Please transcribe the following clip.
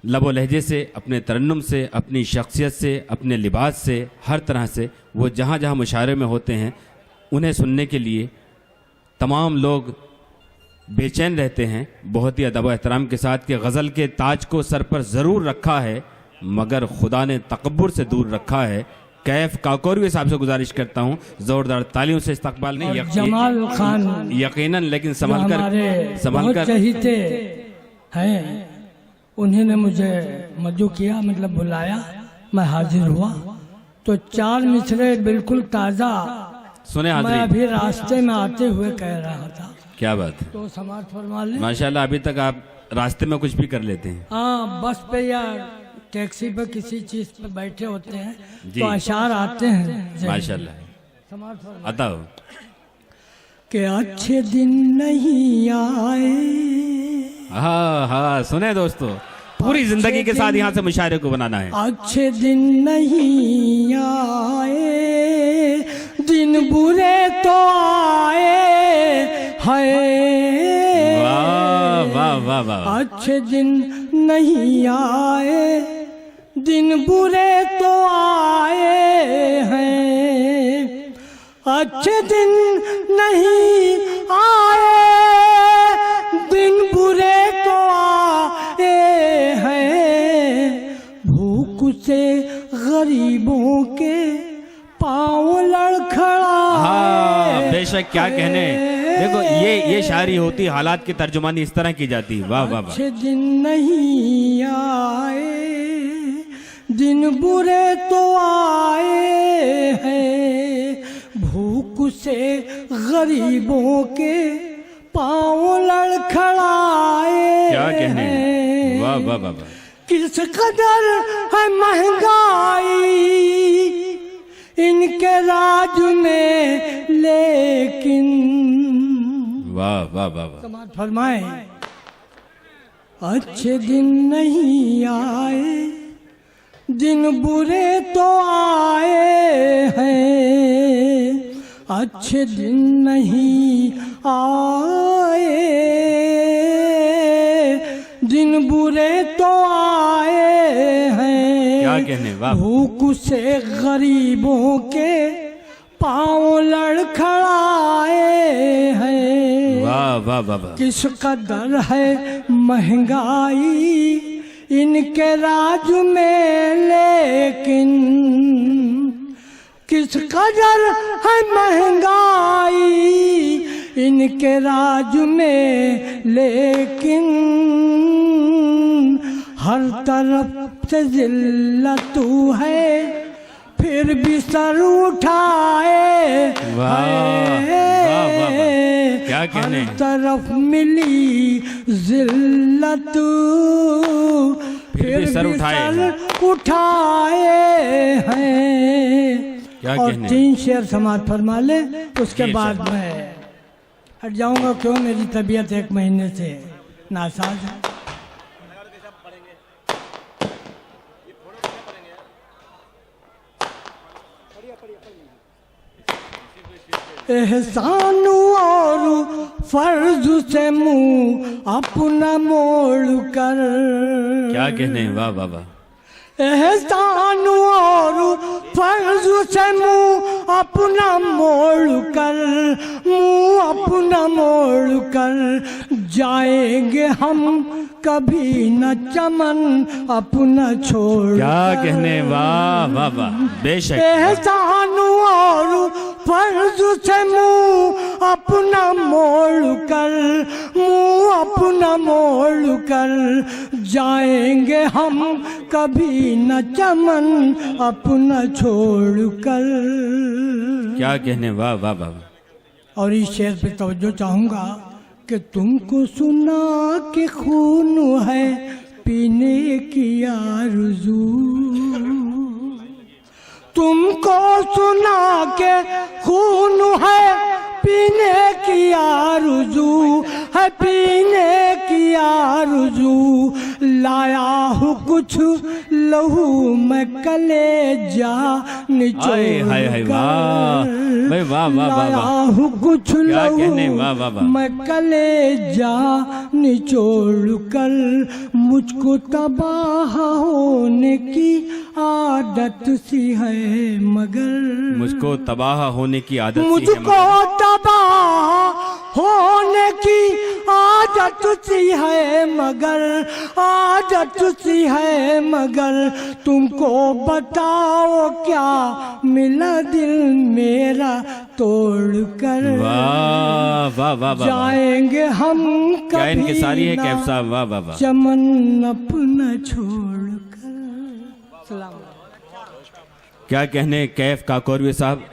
लबो लहजे से, अपने तरन्नुम से, अपनी शख्सियत से, अपने लिबास से, हर तरह से वो जहाँ जहाँ मुशायरे में होते हैं उन्हें सुनने के लिए तमाम लोग बेचैन रहते हैं। बहुत ही अदब व एहतराम के साथ कि गज़ल के ताज को सर पर ज़रूर रखा है मगर खुदा ने तकब्बुर से दूर रखा है। कैफ काकोरी साहब से गुजारिश करता हूँ ज़ोरदार तालियों से इस्तकबाल नहीं जमाल खान यकीनन, लेकिन संभल कर चहीते हैं, उन्होंने मुझे मदू किया, मतलब बुलाया, मैं हाजिर हुआ तो 4 मिसरे बिल्कुल ताज़ा सुने मैं हाजिरी। अभी रास्ते में आते हुए कह रहा था। क्या बात है, तो समाज फरमा ले। माशाल्लाह। अभी तक आप रास्ते में कुछ भी कर लेते हैं। हाँ, बस पे या टैक्सी पे किसी चीज पे बैठे होते हैं जी। तो अशार आते हैं माशाल्लाह, समाज फरमा अता हो। के अच्छे दिन नहीं आए, हाँ हाँ, सुने दोस्तों, पूरी जिंदगी के साथ यहाँ से मुशायरे को बनाना है। अच्छे दिन नहीं आए, दिन बुरे तो आए हैं। वाह वाह वाह वाह। अच्छे दिन नहीं आए, दिन बुरे तो आए हैं। अच्छे दिन नहीं आए, दिन बुरे तो आए हैं। भूख से गरीबों के पाँव लड़खड़ाए। हाँ बेशक, क्या कहने। देखो ये शायरी होती, हालात की तर्जुमानी इस तरह की जाती। वाह वाह वाह। अच्छे दिन नहीं आए, दिन बुरे तो आए हैं। भूख से गरीबों के पाँव लड़खड़ाए। क्या कहने। वाह वाह वाह वाह। किस कदर है महंगाई इनके राज में, लेकिन वाह वाह वाह वाह। समाज फरमाए अच्छे दिन नहीं आए, दिन बुरे तो आए हैं। अच्छे दिन नहीं आए, दिन बुरे तो आए हैं। क्या कहने। वाह। भूख से गरीबों के पाँव लड़खड़ाए हैं। वाह वाह वाह वाह। किस कदर है महंगाई इनके राज में, लेकिन किस कदर है महंगाई इनके राज में, लेकिन हर तरफ से जिल्लत है फिर भी सर उठाए। वाह वाह वाह वाह। क्या कहने। हर तरफ मिली जिल्लत फिर भी सर उठाए हैं। क्या और कहने। 3 शेर समाज फरमा ले, उसके बाद मैं हट जाऊंगा। क्यों, मेरी तबीयत 1 महीने से नासाज है। एहसान और फर्ज से मुंह अपना मोड़ कर। क्या कहने। वाह वाह वाह। एहसान और फर्ज से मुंह अपना मोड़ कर, मुंह अपना मोड़ कर जाएंगे हम कभी न चमन अपना छोड़। क्या कहने। वाह वाह वाह। बेशक। एहसान और फर्ज से मुंह अपना मोड़ कर, मुंह अपना मोड़ कर जाएंगे हम कभी न चमन अपना छोड़ कर। क्या कहने। वाह वाह वाह। और इस शेर पे तवज्जो चाहूंगा कि तुमको सुना के खून है पीने की आरज़ू, तुमको सुना के खून है पीने की आरज़ू, है पीने की आरज़ू। लाया हूँ कुछ लहू मैं कलेजा निचोड़। हाय हाय हाय। वाह भाई वाह वाह वाह लाया वाह, हूँ कुछ क्या कहने, लहू वाह वाह वाह। मैं कलेजा निचोड़ कर, मुझको तबाह होने की आदत सी है मगर, मुझको तबाह होने की आदत सी है मुझको मगर, तबाह होने की आदत सी है मगर, आदत सी है मगर, तुमको बताओ क्या मिला दिल मेरा तोड़ कर। वाह वाह वाह वाह, जाएंगे हम क्या इनकी कभी सारी है ना कैफ साहब, वाह वाह वाह। चमन अपना छोड़ कर। सलाम। क्या कहने कैफ काकोरवे साहब।